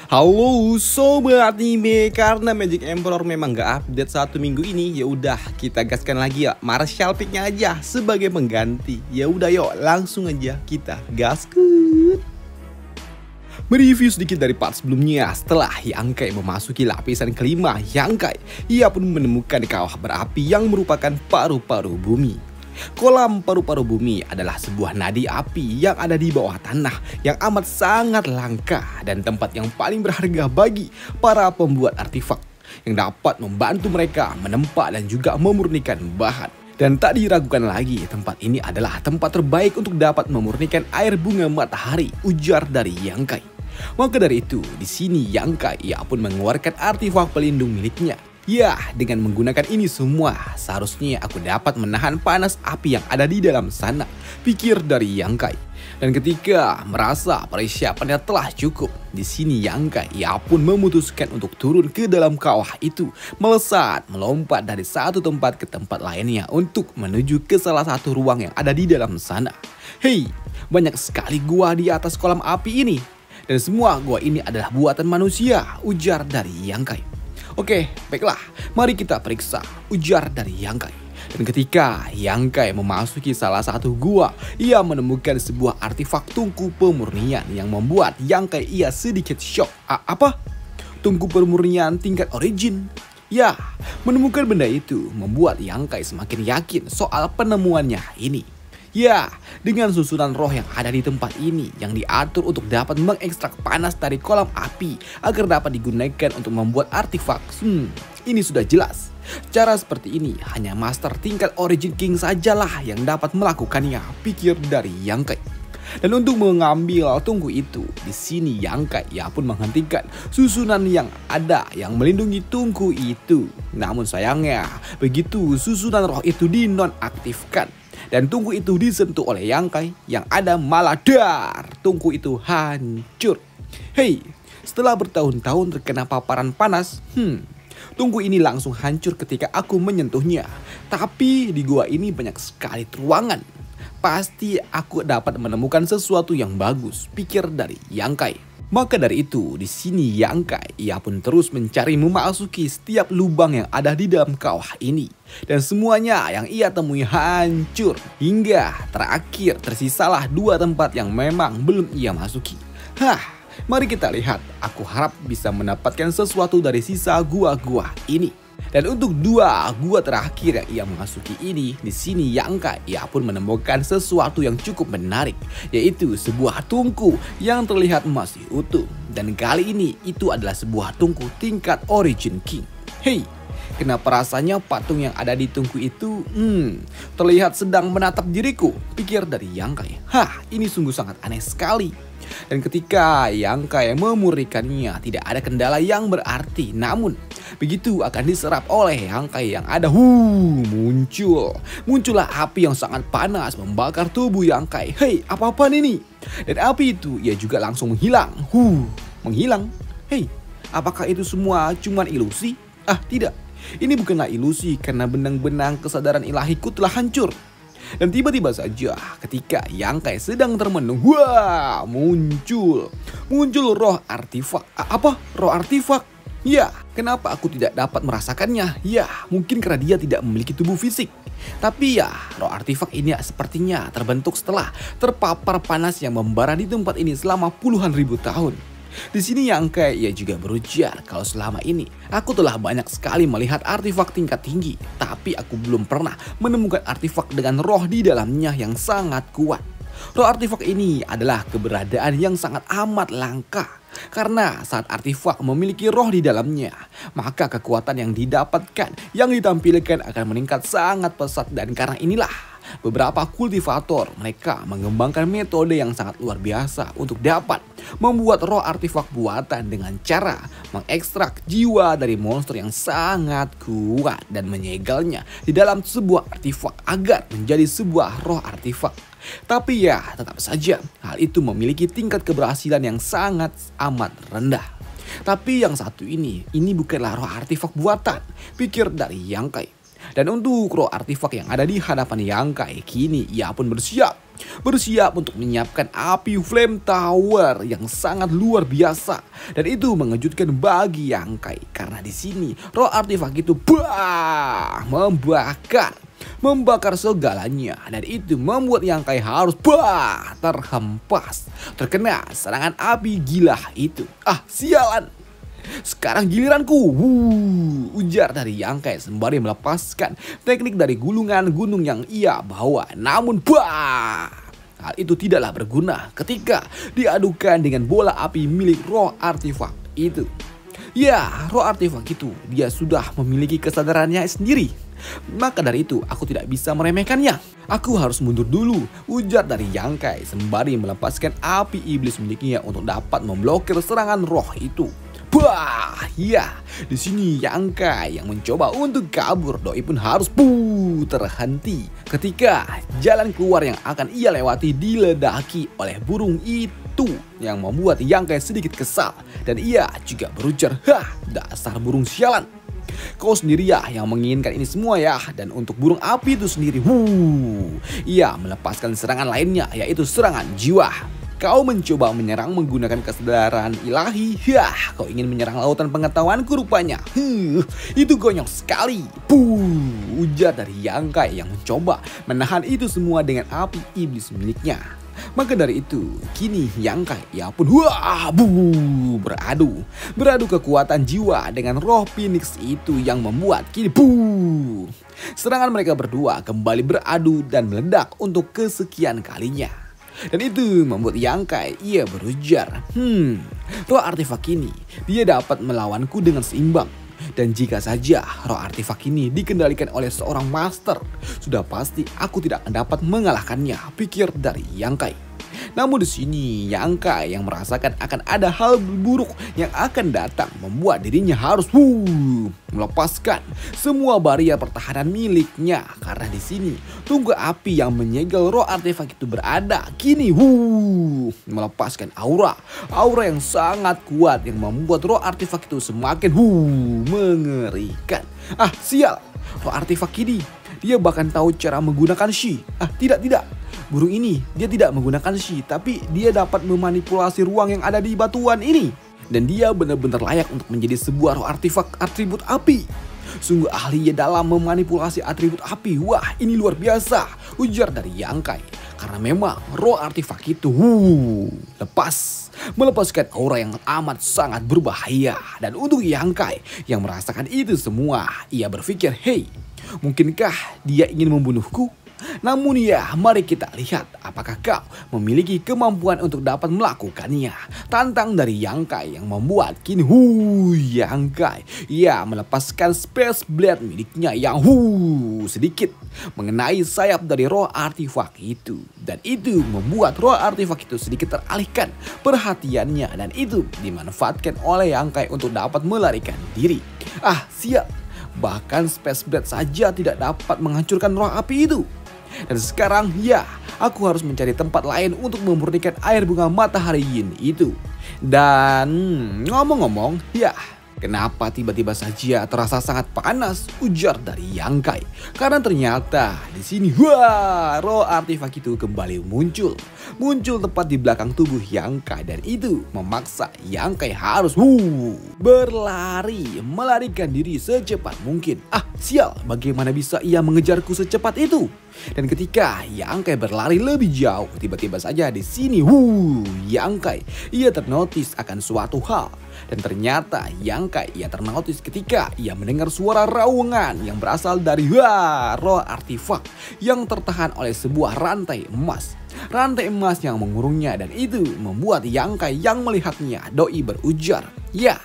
Halo sobat anime, karena Magic Emperor memang gak update 1 minggu ini, ya udah kita gaskan lagi ya Martial Peak-nya aja sebagai pengganti. Ya udah yuk langsung aja kita gaskan. Mereview sedikit dari part sebelumnya. Setelah Yangkai memasuki lapisan kelima, Yangkai ia pun menemukan kawah berapi yang merupakan paru-paru bumi. Kolam paru-paru bumi adalah sebuah nadi api yang ada di bawah tanah yang amat sangat langka dan tempat yang paling berharga bagi para pembuat artefak yang dapat membantu mereka menempa dan juga memurnikan bahan. Dan tak diragukan lagi, tempat ini adalah tempat terbaik untuk dapat memurnikan air bunga matahari, ujar dari Yangkai. Maka dari itu, di sini Yangkai ia pun mengeluarkan artefak pelindung miliknya. Ya, dengan menggunakan ini semua, seharusnya aku dapat menahan panas api yang ada di dalam sana, pikir dari Yangkai. Dan ketika merasa persiapannya telah cukup, di sini Yangkai ia pun memutuskan untuk turun ke dalam kawah itu, melompat dari satu tempat ke tempat lainnya untuk menuju ke salah satu ruang yang ada di dalam sana. Hei, banyak sekali gua di atas kolam api ini, dan semua gua ini adalah buatan manusia, ujar dari Yangkai. Oke, baiklah, mari kita periksa, ujar dari Yangkai. Dan ketika Yangkai memasuki salah satu gua, ia menemukan sebuah artefak tungku pemurnian yang membuat Yangkai ia sedikit shock. Apa? Tungku pemurnian tingkat origin? Ya, menemukan benda itu membuat Yangkai semakin yakin soal penemuannya ini. Ya, dengan susunan roh yang ada di tempat ini yang diatur untuk dapat mengekstrak panas dari kolam api agar dapat digunakan untuk membuat artefak. Ini sudah jelas. Cara seperti ini hanya master tingkat origin king sajalah yang dapat melakukannya, pikir dari Yangkai. Dan untuk mengambil tungku itu, di sini Yangkai ia pun menghentikan susunan yang ada yang melindungi tungku itu. Namun sayangnya, begitu susunan roh itu dinonaktifkan dan tungku itu disentuh oleh Yangkai, yang ada malah tungku itu hancur. Hei, setelah bertahun-tahun terkena paparan panas, tungku ini langsung hancur ketika aku menyentuhnya. Tapi di gua ini banyak sekali ruangan. Pasti aku dapat menemukan sesuatu yang bagus, pikir dari Yangkai. Maka dari itu, di sini Yangkai ia pun terus mencari memasuki setiap lubang yang ada di dalam kawah ini. Dan semuanya yang ia temui hancur. Hingga terakhir tersisalah 2 tempat yang memang belum ia masuki. Mari kita lihat. Aku harap bisa mendapatkan sesuatu dari sisa gua-gua ini. Dan untuk 2 gua terakhir yang ia memasuki ini, di sini Yangkai ia pun menemukan sesuatu yang cukup menarik, yaitu sebuah tungku yang terlihat masih utuh. Dan kali ini itu adalah sebuah tungku tingkat origin king. Hei, kenapa rasanya patung yang ada di tungku itu terlihat sedang menatap diriku, pikir dari Yangkai. Ini sungguh sangat aneh sekali. Dan ketika Yangkai memurnikannya, tidak ada kendala yang berarti. Namun begitu akan diserap oleh Yangkai yang ada, muncullah api yang sangat panas membakar tubuh Yangkai. Hei, apa-apaan ini? Dan api itu ia juga langsung menghilang. Menghilang? Hei, apakah itu semua cuman ilusi? Tidak. Ini bukanlah ilusi karena benang-benang kesadaran ilahiku telah hancur. Dan tiba-tiba saja ketika Yangkai sedang termenung, muncul roh artefak. Apa? Roh artefak? Ya, kenapa aku tidak dapat merasakannya? Ya, mungkin karena dia tidak memiliki tubuh fisik. Tapi ya, roh artefak ini sepertinya terbentuk setelah terpapar panas yang membara di tempat ini selama puluhan ribu tahun. Di sini Yangkai ia juga berujar kalau selama ini aku telah banyak sekali melihat artefak tingkat tinggi, tapi aku belum pernah menemukan artefak dengan roh di dalamnya yang sangat kuat. Roh artefak ini adalah keberadaan yang sangat amat langka, karena saat artefak memiliki roh di dalamnya, maka kekuatan yang didapatkan, yang ditampilkan akan meningkat sangat pesat. Dan karena inilah beberapa kultivator mereka mengembangkan metode yang sangat luar biasa untuk dapat membuat roh artefak buatan dengan cara mengekstrak jiwa dari monster yang sangat kuat dan menyegelnya di dalam sebuah artefak agar menjadi sebuah roh artefak. Tapi ya, tetap saja hal itu memiliki tingkat keberhasilan yang sangat amat rendah. Tapi yang satu ini bukanlah roh artefak buatan, pikir dari Yangkai. Dan untuk roh artifak yang ada di hadapan Yang Kai, kini ia pun bersiap untuk menyiapkan api flame tower yang sangat luar biasa. Dan itu mengejutkan bagi Yang Kai karena di sini roh artifak itu membakar segalanya, dan itu membuat Yang Kai harus terhempas terkena serangan api gila itu. Ah, sialan. Sekarang giliranku, ujar dari Yang Kai sembari melepaskan teknik dari gulungan gunung yang ia bawa. Namun hal itu tidaklah berguna ketika diadukan dengan bola api milik roh artifak itu. Ya, roh artifak itu dia sudah memiliki kesadarannya sendiri. Maka dari itu aku tidak bisa meremehkannya. Aku harus mundur dulu, ujar dari Yang Kai sembari melepaskan api iblis miliknya untuk dapat memblokir serangan roh itu. Ya, di sini Yang Kai yang mencoba untuk kabur, doi pun harus terhenti ketika jalan keluar yang akan ia lewati diledaki oleh burung itu, yang membuat Yang Kai sedikit kesal dan ia juga berujar, dasar burung sialan. Kau sendiri ya yang menginginkan ini semua ya. Dan untuk burung api itu sendiri, ia melepaskan serangan lainnya, yaitu serangan jiwa. Kau mencoba menyerang menggunakan kesadaran ilahi. Kau ingin menyerang lautan pengetahuanku rupanya. Itu konyol sekali. Ujar dari Yang Kai yang mencoba menahan itu semua dengan api iblis miliknya. Maka dari itu, kini Yang Kai ia pun beradu kekuatan jiwa dengan roh Phoenix itu, yang membuat kini serangan mereka berdua kembali beradu dan meledak untuk kesekian kalinya. Dan itu membuat Yang Kai ia berujar, roh artifak ini dia dapat melawanku dengan seimbang. Dan jika saja roh artifak ini dikendalikan oleh seorang master, sudah pasti aku tidak akan dapat mengalahkannya, pikir dari Yang Kai. Namun di sini Yang Kai yang merasakan akan ada hal buruk yang akan datang, membuat dirinya harus melepaskan semua barrier pertahanan miliknya, karena di sini tunggu api yang menyegel roh artefak itu berada kini melepaskan aura yang sangat kuat yang membuat roh artefak itu semakin mengerikan. Ah, sial, roh artefak ini dia bahkan tahu cara menggunakan Shi. Tidak. Burung ini dia tidak menggunakan Shi, tapi dia dapat memanipulasi ruang yang ada di batuan ini. Dan dia benar-benar layak untuk menjadi sebuah roh artefak atribut api. Sungguh ahli dalam memanipulasi atribut api. Wah, ini luar biasa, ujar dari Yang Kai. Karena memang roh artefak itu melepaskan aura yang amat sangat berbahaya. Dan untuk Yang Kai yang merasakan itu semua, ia berpikir, mungkinkah dia ingin membunuhku? Namun ya, mari kita lihat apakah kau memiliki kemampuan untuk dapat melakukannya. Tantang dari Yang Kai yang membuat kini Yang Kai ia melepaskan Space Blade miliknya yang sedikit mengenai sayap dari roh artifak itu. Dan itu membuat roh artifak itu sedikit teralihkan perhatiannya, dan itu dimanfaatkan oleh Yang Kai untuk dapat melarikan diri. Ah, siap. Bahkan Space Blade saja tidak dapat menghancurkan roh api itu. Dan sekarang ya, aku harus mencari tempat lain untuk memurnikan air bunga matahari yin itu. Dan ngomong-ngomong, ya, kenapa tiba-tiba saja terasa sangat panas, ujar dari Yang Kai. Karena ternyata di sini roh artefak itu kembali muncul tepat di belakang tubuh Yang Kai, dan itu memaksa Yang Kai harus melarikan diri secepat mungkin. Ah, sial, bagaimana bisa ia mengejarku secepat itu? Dan ketika Yang Kai berlari lebih jauh, tiba-tiba saja di sini Yang Kai ia ternotis akan suatu hal. Dan ternyata Yang Kai ia ternotis ketika ia mendengar suara raungan yang berasal dari roh artefak yang tertahan oleh sebuah rantai emas yang mengurungnya. Dan itu membuat Yang Kai yang melihatnya doi berujar, ya,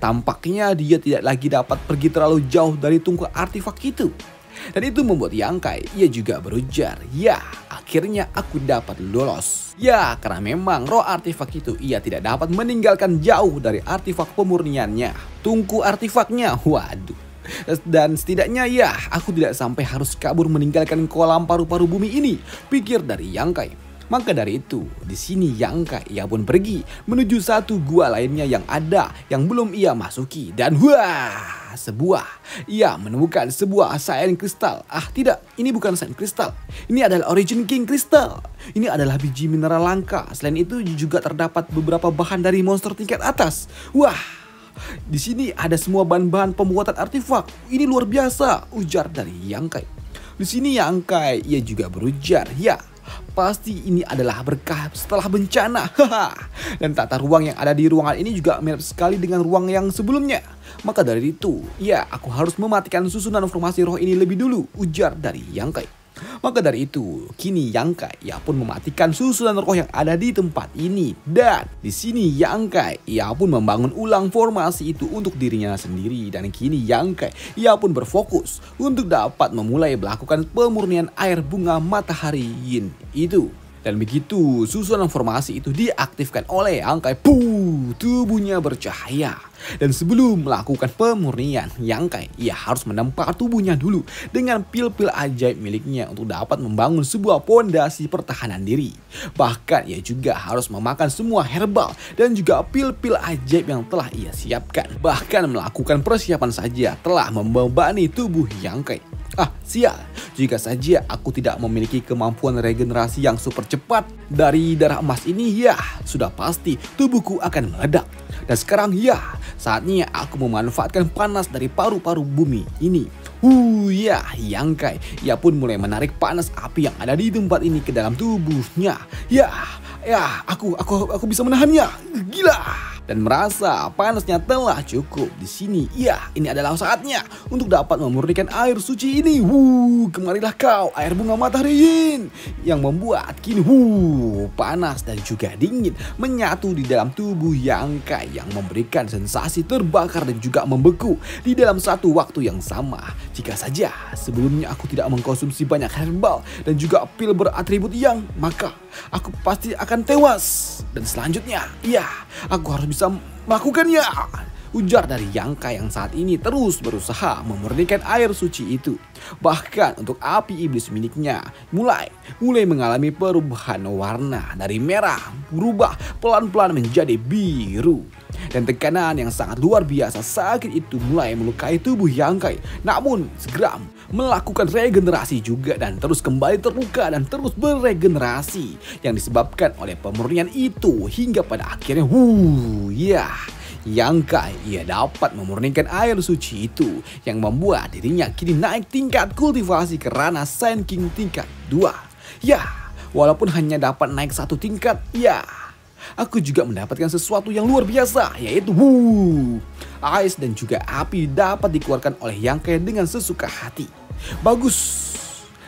tampaknya dia tidak lagi dapat pergi terlalu jauh dari tungku artefak itu. Dan itu membuat Yang Kai ia juga berujar, ya, akhirnya aku dapat lolos. Ya, karena memang roh artefak itu ia tidak dapat meninggalkan jauh dari artefak pemurniannya, tungku artefaknya. Waduh. Dan setidaknya ya, aku tidak sampai harus kabur meninggalkan kolam paru-paru bumi ini, pikir dari Yang Kai. Maka dari itu, di sini Yang Kai ia pun pergi menuju satu gua lainnya yang ada yang belum ia masuki, dan wah, ia menemukan sebuah Saiyan Crystal. Tidak, ini bukan Saiyan Crystal. Ini adalah Origin King Crystal. Ini adalah biji mineral langka. Selain itu juga terdapat beberapa bahan dari monster tingkat atas. Wah, di sini ada semua bahan-bahan pembuatan artefak. Ini luar biasa, ujar dari Yang Kai. Di sini Yang Kai ia juga berujar, ya, pasti ini adalah berkah setelah bencana. Dan tata ruang yang ada di ruangan ini juga mirip sekali dengan ruang yang sebelumnya. Maka dari itu, ya, aku harus mematikan susunan formasi roh ini lebih dulu, ujar dari Yang Kai. Maka dari itu, kini Yang Kai ia pun mematikan susunan roh yang ada di tempat ini. Dan di sini Yang Kai ia pun membangun ulang formasi itu untuk dirinya sendiri. Dan kini Yang Kai ia pun berfokus untuk dapat memulai melakukan pemurnian air bunga matahari yin itu. Dan begitu susunan formasi itu diaktifkan oleh Yang Kai, tubuhnya bercahaya. Dan sebelum melakukan pemurnian, Yang Kai ia harus menempa tubuhnya dulu dengan pil-pil ajaib miliknya untuk dapat membangun sebuah pondasi pertahanan diri. Bahkan ia juga harus memakan semua herbal dan juga pil-pil ajaib yang telah ia siapkan. Bahkan melakukan persiapan saja telah membebani tubuh Yang Kai. Sial, jika saja aku tidak memiliki kemampuan regenerasi yang super cepat dari darah emas ini, ya, sudah pasti tubuhku akan meledak. Dan sekarang, ya, saatnya aku memanfaatkan panas dari paru-paru bumi ini. Ya, Yang Kai ia pun mulai menarik panas api yang ada di tempat ini ke dalam tubuhnya. Ya, aku bisa menahannya. Gila. Dan merasa panasnya telah cukup. Di sini, ya, ini adalah saatnya untuk dapat memurnikan air suci ini. Kemarilah kau, air bunga matahari yin, yang membuat kini panas dan juga dingin menyatu di dalam tubuh Yang Kai, yang memberikan sensasi terbakar dan juga membeku di dalam satu waktu yang sama. Jika saja sebelumnya aku tidak mengkonsumsi banyak herbal dan juga pil beratribut yang, maka aku pasti akan tewas. Dan selanjutnya, ya, aku harus bisa melakukannya, ujar dari Yang Kai yang saat ini terus berusaha memurnikan air suci itu. Bahkan untuk api iblis miliknya mulai mengalami perubahan warna dari merah berubah pelan-pelan menjadi biru. Dan tekanan yang sangat luar biasa sakit itu mulai melukai tubuh Yang Kai. Namun segera melakukan regenerasi juga dan terus kembali terluka dan terus beregenerasi yang disebabkan oleh pemurnian itu hingga pada akhirnya Yang Kai ia dapat memurnikan air suci itu yang membuat dirinya kini naik tingkat kultivasi ke ranah Saiyan King tingkat 2. Ya, walaupun hanya dapat naik satu tingkat, ya, aku juga mendapatkan sesuatu yang luar biasa, yaitu ais dan juga api dapat dikeluarkan oleh Yang Kai dengan sesuka hati. Bagus,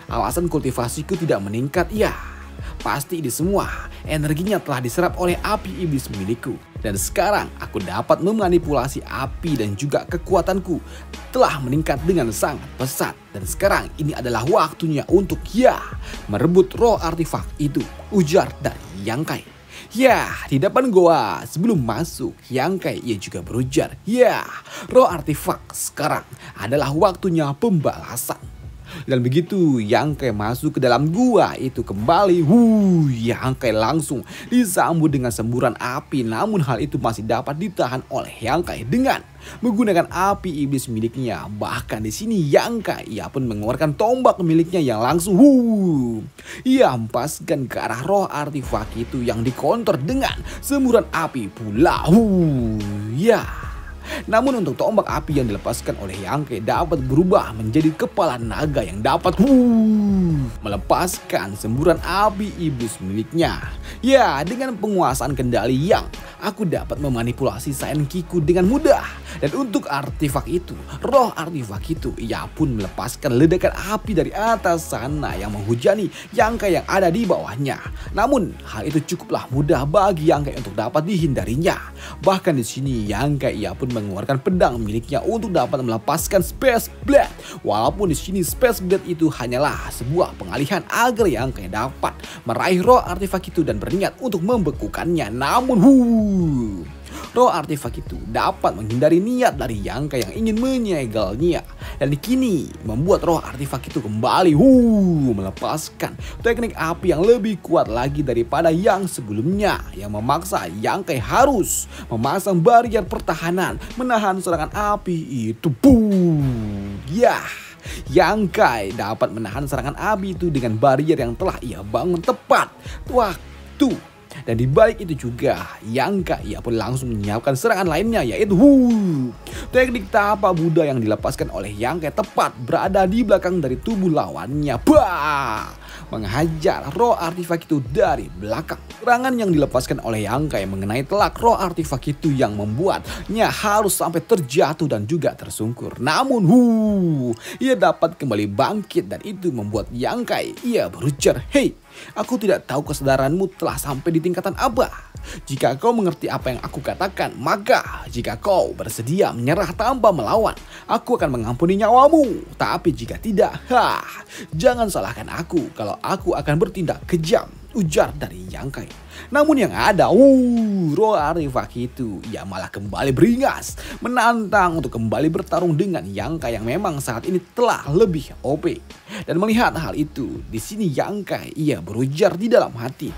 alasan kultivasiku tidak meningkat, ya, pasti ini semua energinya telah diserap oleh api iblis milikku. Dan sekarang aku dapat memanipulasi api dan juga kekuatanku telah meningkat dengan sangat pesat. Dan sekarang ini adalah waktunya untuk, ya, merebut roh artefak itu, ujar dari Yang Kai. Ya, di depan goa sebelum masuk, Yang Kai ia juga berujar, ya, roh artefak sekarang adalah waktunya pembalasan. Dan begitu Yang Kai masuk ke dalam gua itu kembali, Yang Kai langsung disambut dengan semburan api. Namun hal itu masih dapat ditahan oleh Yang Kai dengan menggunakan api iblis miliknya. Bahkan di sini Yang Kai ia pun mengeluarkan tombak miliknya yang langsung ia hempaskan ke arah roh artefak itu yang dikonter dengan semburan api pula. Namun untuk tombak api yang dilepaskan oleh Yang Kai dapat berubah menjadi kepala naga yang dapat melepaskan semburan api iblis miliknya. Ya, dengan penguasaan kendali yang, aku dapat memanipulasi Saiyan Kiku dengan mudah. Dan untuk artefak itu, roh artefak itu, ia pun melepaskan ledakan api dari atas sana yang menghujani Yang Kai yang ada di bawahnya. Namun hal itu cukuplah mudah bagi Yang Kai untuk dapat dihindarinya. Bahkan di sini Yang Kai ia pun mengeluarkan pedang miliknya untuk dapat melepaskan Space Blade. Walaupun di sini Space Blade itu hanyalah sebuah pengalihan agar Yang Kai dapat meraih roh artefak itu dan berniat untuk membekukannya. Namun roh artefak itu dapat menghindari niat dari Yang Kai yang ingin menyegelnya. Dan kini membuat roh artefak itu kembali melepaskan teknik api yang lebih kuat lagi daripada yang sebelumnya, yang memaksa Yang Kai harus memasang barrier pertahanan menahan serangan api itu. Yang Kai dapat menahan serangan api itu dengan barrier yang telah ia bangun tepat waktu. Dan di balik itu juga Yang Kai pun langsung menyiapkan serangan lainnya, yaitu teknik tapak Buddha yang dilepaskan oleh Yang Kai tepat berada di belakang dari tubuh lawannya. Menghajar roh artefak itu dari belakang. Serangan yang dilepaskan oleh Yang Kai mengenai telak roh artefak itu yang membuatnya harus sampai terjatuh dan juga tersungkur. Namun ia dapat kembali bangkit, dan itu membuat Yang Kai berujar, "Hei, aku tidak tahu kesadaranmu telah sampai di tingkatan apa. Jika kau mengerti apa yang aku katakan, maka jika kau bersedia menyerah tanpa melawan, aku akan mengampuni nyawamu. Tapi jika tidak, jangan salahkan aku kalau aku akan bertindak kejam," ujar dari Yang Kai. Namun yang ada, roh artefak itu malah kembali beringas, menantang untuk kembali bertarung dengan Yang Kai yang memang saat ini telah lebih OP. Dan melihat hal itu, di sini Yang Kai berujar di dalam hati,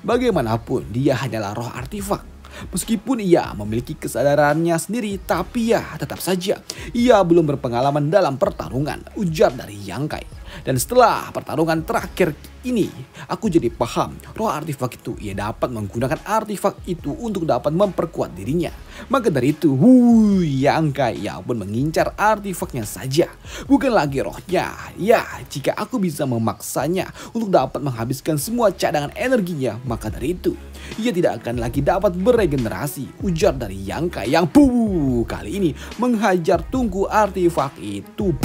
bagaimanapun dia hanyalah roh artefak. Meskipun ia memiliki kesadarannya sendiri, tapi tetap saja ia belum berpengalaman dalam pertarungan, ujar dari Yang Kai. Dan setelah pertarungan terakhir ini, aku jadi paham roh artefak itu dapat menggunakan artefak itu untuk dapat memperkuat dirinya. Maka dari itu, Yang Kai pun mengincar artefaknya saja, bukan lagi rohnya. Jika aku bisa memaksanya untuk dapat menghabiskan semua cadangan energinya, maka dari itu ia tidak akan lagi dapat beregenerasi, ujar dari Yang Kai yang kali ini menghajar tungku artefak itu,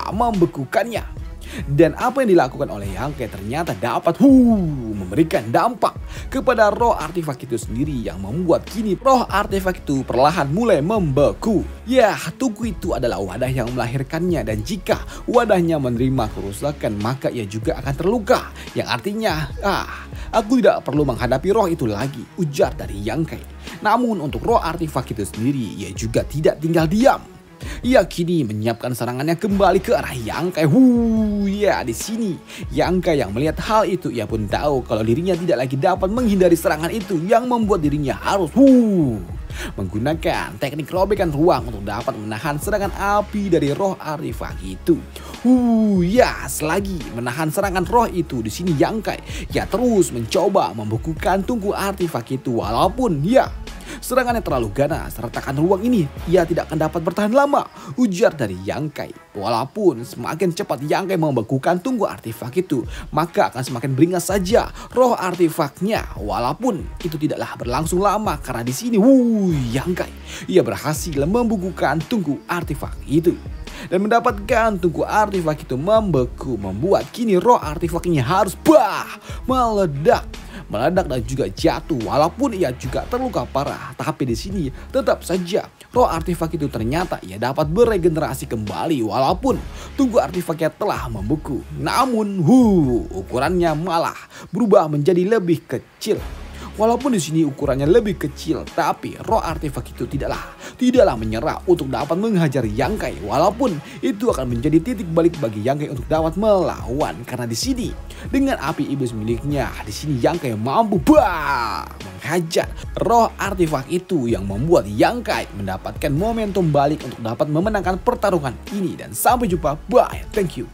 membekukannya. Dan apa yang dilakukan oleh Yang Kai ternyata dapat memberikan dampak kepada roh artefak itu sendiri, yang membuat kini roh artefak itu perlahan mulai membeku. Tungku itu adalah wadah yang melahirkannya, dan jika wadahnya menerima kerusakan, maka ia juga akan terluka. Yang artinya, aku tidak perlu menghadapi roh itu lagi, ujar dari Yang Kai. Namun untuk roh artefak itu sendiri, ia juga tidak tinggal diam. Ia kini menyiapkan serangannya kembali ke arah Yang Kai. Di sini Yang Kai yang melihat hal itu, ia pun tahu kalau dirinya tidak lagi dapat menghindari serangan itu, yang membuat dirinya harus menggunakan teknik robekan ruang untuk dapat menahan serangan api dari roh artefak itu. Selagi menahan serangan roh itu, di sini Yang Kai terus mencoba membekukan tungku artefak itu, walaupun serangannya terlalu ganas. Retakan ruang ini ia tidak akan dapat bertahan lama, ujar dari Yang Kai. Walaupun semakin cepat Yang Kai membekukan tunggu artefak itu, maka akan semakin beringas saja roh artefaknya. Walaupun itu tidaklah berlangsung lama, karena di sini Yang Kai berhasil membekukan tunggu artefak itu. Dan mendapatkan tungku artefak itu membeku, membuat kini roh artefaknya harus meledak dan juga jatuh. Walaupun ia juga terluka parah, tapi di sini tetap saja roh artefak itu ternyata dapat beregenerasi kembali, walaupun tunggu artefaknya telah membeku. Namun ukurannya malah berubah menjadi lebih kecil. Walaupun di sini ukurannya lebih kecil, tapi roh artefak itu tidaklah menyerah untuk dapat menghajar Yang Kai. Walaupun itu akan menjadi titik balik bagi Yang Kai untuk dapat melawan, karena di sini dengan api iblis miliknya, di sini Yang Kai mampu menghajar roh artefak itu, yang membuat Yang Kai mendapatkan momentum balik untuk dapat memenangkan pertarungan ini. Dan sampai jumpa, bye, thank you.